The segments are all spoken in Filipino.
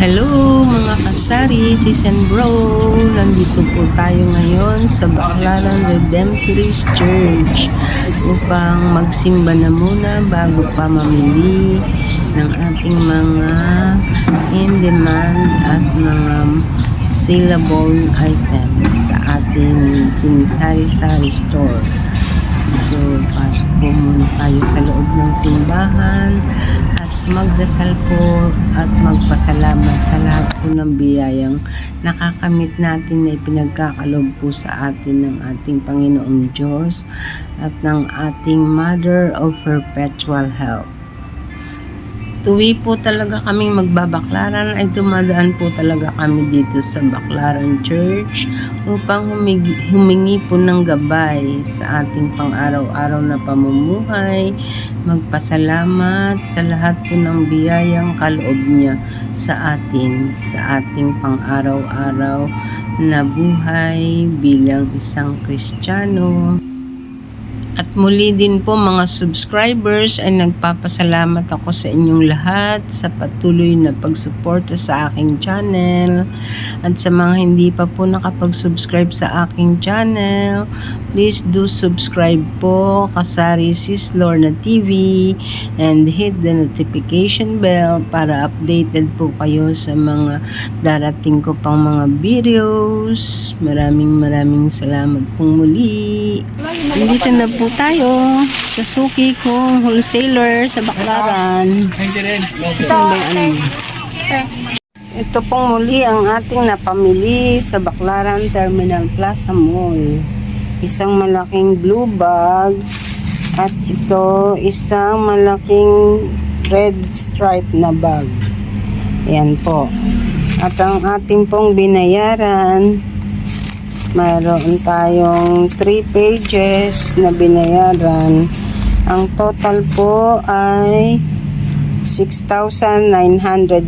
Hello mga kasari, sis and bro. Nandito po tayo ngayon sa Baclaran Redemptorist Church upang magsimba na muna bago pa mamili ng ating mga in-demand at mga saleable items sa ating sari-sari store. So, pasok po muna tayo sa loob ng simbahan at magdasal po at magpasalamat sa lahat po ng biyayang nakakamit natin na ipinagkakalob po sa atin ng ating Panginoong Diyos at ng ating Mother of Perpetual Help. Tuwi po talaga kaming magbabaklaran ay dumadaan po talaga kami dito sa Baclaran Church upang humingi po ng gabay sa ating pang-araw-araw na pamumuhay, magpasalamat sa lahat po ng biyayang kaloob niya sa ating pang-araw-araw na buhay bilang isang Kristiyano. At muli din po mga subscribers ay nagpapasalamat ako sa inyong lahat sa patuloy na pagsuporta sa aking channel. At sa mga hindi pa po nakapag-subscribe sa aking channel, please do subscribe po Kasari Sis Lorna TV and hit the notification bell para updated po kayo sa mga darating ko pang mga videos. Maraming salamat pong muli. Nandito na po tayo sa suki kong wholesaler sa Baclaran. Ito pong muli ang ating napamili sa Baclaran Terminal Plaza Mall. Isang malaking blue bag at ito isang malaking red stripe na bag. Ayan po. At ang ating pong binayaran, mayroon tayong 3 pages na binayaran. Ang total po ay 6,941.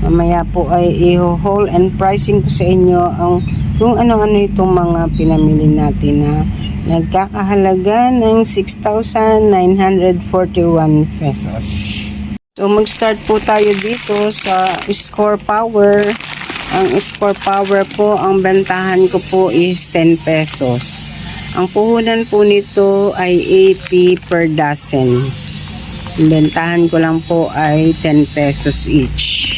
Mamaya po ay i-haul and pricing ko sa inyo ang kung ano-ano itong mga pinamili natin na nagkakahalaga ng 6,941 pesos. So mag-start po tayo dito sa Score Power. Ang Score Power po, ang bentahan ko po is 10 pesos. Ang puhunan po nito ay 80 per dozen. Ang bentahan ko lang po ay 10 pesos each.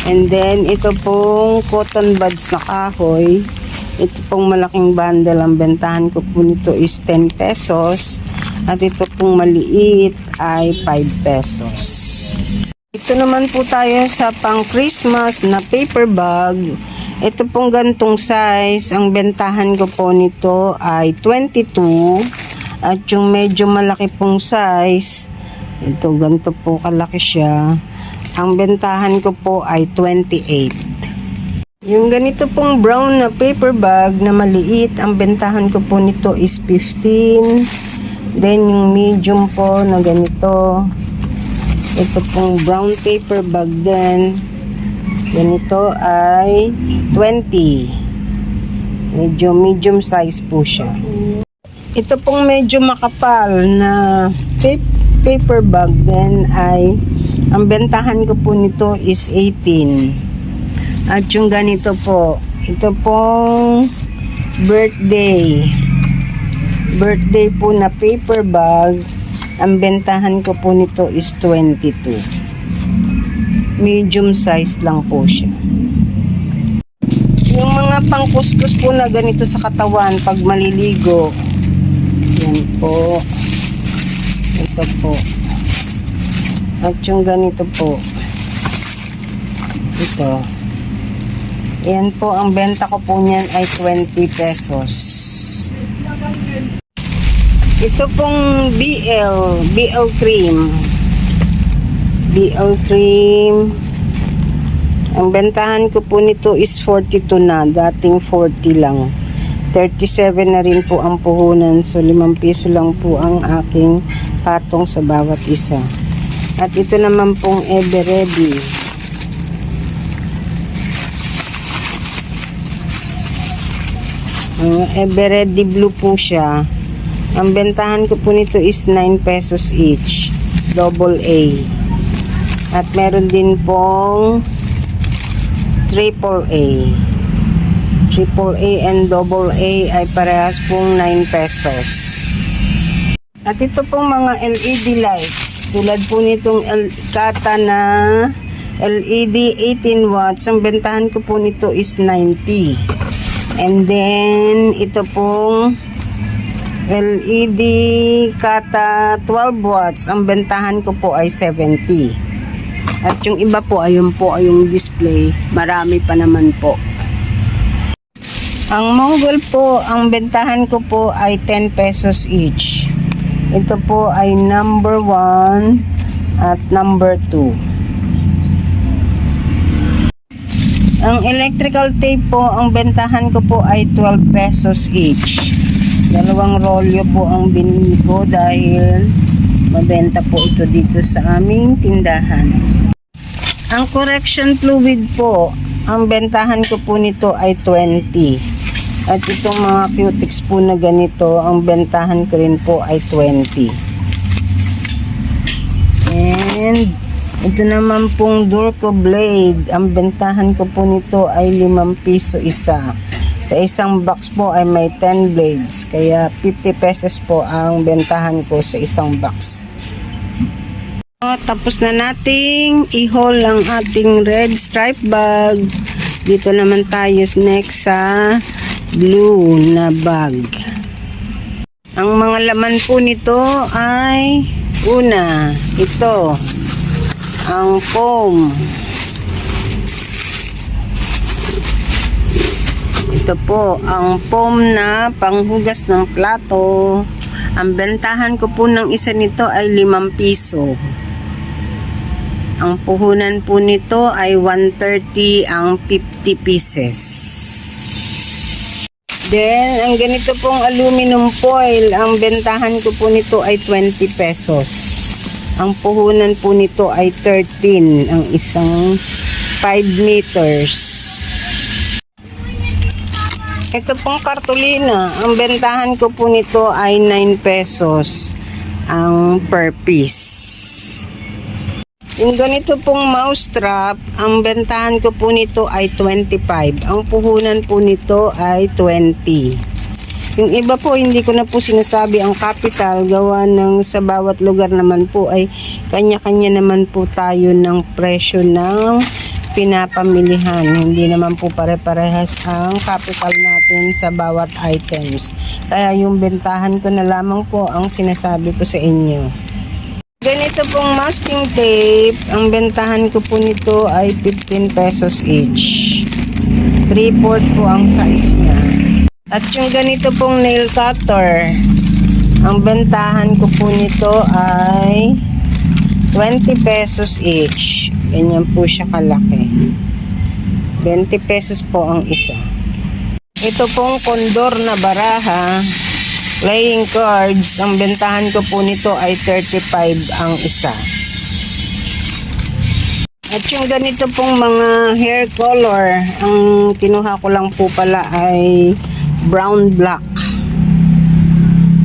And then, ito pong cotton buds na kahoy. Ito pong malaking bundle. Ang bentahan ko po nito is 10 pesos. At ito pong maliit ay 5 pesos. Ito naman po tayo sa pang Christmas na paper bag. Ito pong gantong size. Ang bentahan ko po nito ay 22. At yung medyo malaki pong size, ito ganito po kalaki siya. Ang bentahan ko po ay 28. Yung ganito pong brown na paper bag na maliit, ang bentahan ko po nito is 15. Then yung medium po na ganito, ito pong brown paper bag din, ganito ay 20. Medyo medium size po siya. Ito pong medyo makapal na paper bag din ay ang bentahan ko po nito is 18. At yung ganito po, ito pong birthday po na paper bag, ang bentahan ko po nito is 22. Medium size lang po siya. Yung mga pangkuskus po na ganito sa katawan pag maliligo, yan po. Ito po. At yung ganito po, ito. Yan po, ang benta ko po niyan ay 20 pesos. Ito pong BL cream. BL cream. Ang bentahan ko po nito is 42 na. Dating 40 lang. 37 na rin po ang puhunan. So 5 piso lang po ang aking patong sa bawat isa. At ito naman pong Eveready. Eveready blue po siya. Ang bentahan ko po nito is 9 pesos each. Double A. At meron din pong AAA. AAA and AA ay parehas pong 9 pesos. At ito pong mga LED lights. Tulad po nitong Kata na LED 18 watts. Ang bentahan ko po nito is 90. And then, ito pong LED Kata 12 watts. Ang bentahan ko po ay 70. At yung iba po, ayun po ay yung display. Marami pa naman po. Ang Mongol po, ang bentahan ko po ay 10 pesos each. Ito po ay number 1 at number 2. Ang electrical tape po, ang bentahan ko po ay 12 pesos each. Dalawang rolyo po ang binili ko dahil mabenta po ito dito sa aming tindahan. Ang correction fluid po, ang bentahan ko po nito ay 20. At itong mga cutics po na ganito, ang bentahan ko rin po ay 20. And ito naman pong Durco blade, ang bentahan ko po nito ay 5 piso isa. Sa isang box po ay may 10 blades, kaya 50 pesos po ang bentahan ko sa isang box. Tapos na nating i-haul ang ating red stripe bag. Dito naman tayo next sa blue na bag. Ang mga laman po nito ay una, ito ang foam. Ito po ang foam na panghugas ng plato. Ang bentahan ko po ng isa nito ay 5 piso. Ang puhunan po nito ay 130 ang 50 pieces. Then, ang ganito pong aluminum foil, ang bentahan ko po nito ay 20 pesos. Ang puhunan po nito ay 13 ang isang 5 meters. Ito pong kartolina, ang bentahan ko po nito ay 9 pesos ang per piece. Yung ganito pong mouse trap, ang bentahan ko po nito ay 25. Ang puhunan po nito ay 20. Yung iba po, hindi ko na po sinasabi ang capital, gawa ng sa bawat lugar naman po ay kanya-kanya naman po tayo ng presyo ng pinapamilihan. Hindi naman po pare-parehas ang capital natin sa bawat items. Kaya yung bentahan ko na lamang po ang sinasabi ko sa inyo. Ganito pong masking tape, ang bentahan ko po nito ay 15 pesos each. 3/4 po ang size niya. At yung ganito pong nail cutter, ang bentahan ko po nito ay 20 pesos each. Ganyan po siya kalaki. 20 pesos po ang isa. Ito pong kondor na baraha, playing cards, ang bentahan ko po nito ay 35 ang isa. At yung ganito pong mga hair color, ang kinuha ko lang po pala ay brown black.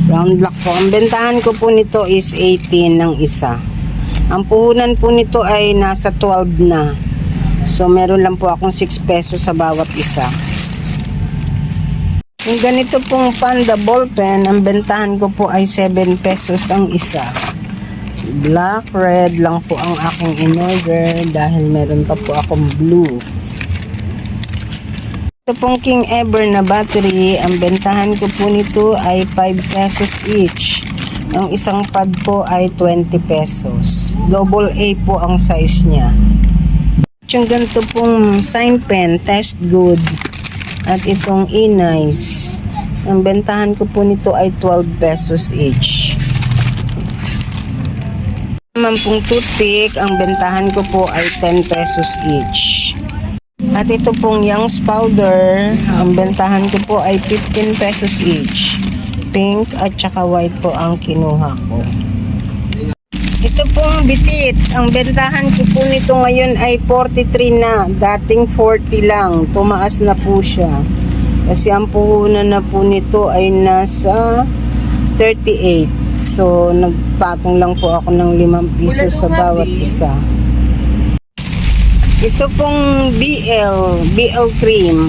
Brown black po. Ang bentahan ko po nito is 18 ng isa. Ang puhunan po nito ay nasa 12 na. So meron lang po akong 6 pesos sa bawat isa. Yung ganito pong panda ballpen, ang bentahan ko po ay 7 pesos ang isa. Black, red lang po ang aking in-order dahil meron pa po akong blue. Ito pong King Ever na battery, ang bentahan ko po nito ay 5 pesos each. Ang isang pad po ay 20 pesos. Double A po ang size niya. Yung ganito pong sign pen, test good. At itong E-Nice, ang bentahan ko po nito ay 12 pesos each. Naman pong toothpick, ang bentahan ko po ay 10 pesos each. At ito pong Young's powder, ang bentahan ko po ay 15 pesos each. Pink at saka white po ang kinuha ko. Ito pong bitit, ang bentahan ko po nito ngayon ay 43 na. Dating 40 lang, tumaas na po siya. Kasi ang puhunan na po nito ay nasa 38. So, nagpatong lang po ako ng 5 piso sa bawat isa. Ito pong BL cream.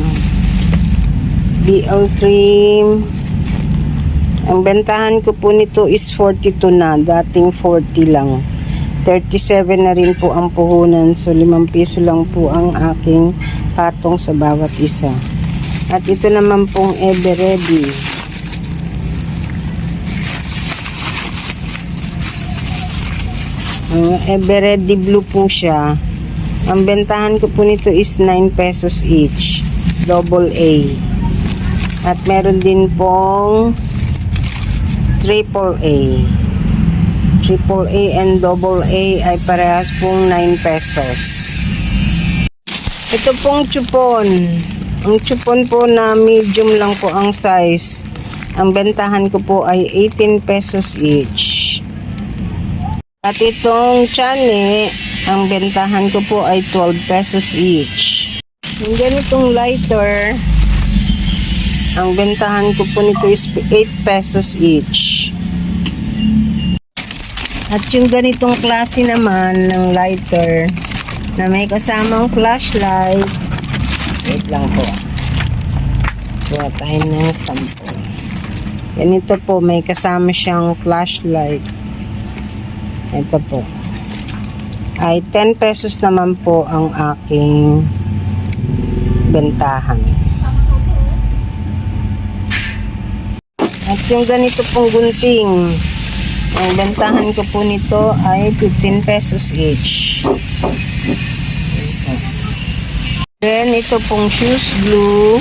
BL cream. Ang bentahan ko po nito is 42 na. Dating 40 lang. 37 na rin po ang puhunan. So, 5 piso lang po ang aking patong sa bawat isa. At ito naman pong Eveready. Eveready blue po siya. Ang bentahan ko po nito is 9 pesos each. Double A. At meron din pong Triple A. Triple A and Double A ay parehas pong 9 pesos. Ito pong chupon. Ang chupon po na medium lang po ang size. Ang bentahan ko po ay 18 pesos each. At itong chane, ang bentahan ko po ay 12 pesos each. Yung ganitong lighter, ang bentahan ko po nito is 8 pesos each. At yung ganitong klase naman ng lighter na may kasamang flashlight, wait lang po. Kuha tayo ng 10. Ganito po, may kasama siyang flashlight. Ito po. Ay 10 pesos naman po ang aking bentahan. At yung ganito pong gunting, ang bentahan ko po nito ay 15 pesos each. Then, ito pong shoes glue.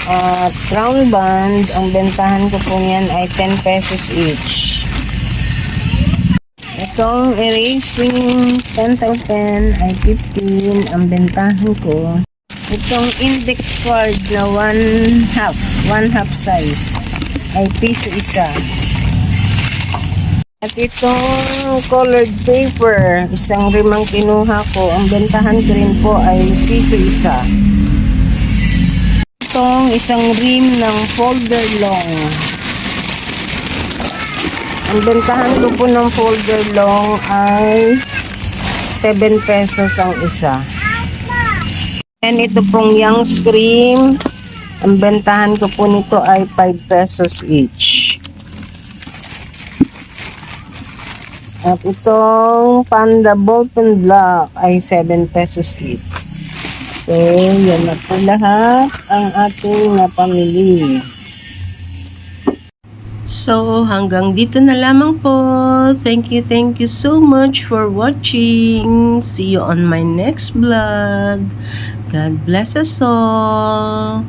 At crown band, ang bentahan ko po niyan ay 10 pesos each. Itong erasing pentel pen ay 15 ang bentahan ko. Itong index card na 1/2 size ay piso isa. At itong colored paper, isang rimang kinuha ko, ang bentahan ko rin po ay piso isa. Itong isang rim ng folder long. Ang bentahan ko po ng folder long ay 7 pesos ang isa. And ito pong Young's cream, ang bentahan ko po nito ay 5 pesos each. At itong Panda Ballpen Black ay 7 pesos each. So, yan na po lahat ang ating napamili. So, hanggang dito na lamang po. Thank you so much for watching. See you on my next vlog. God bless us all.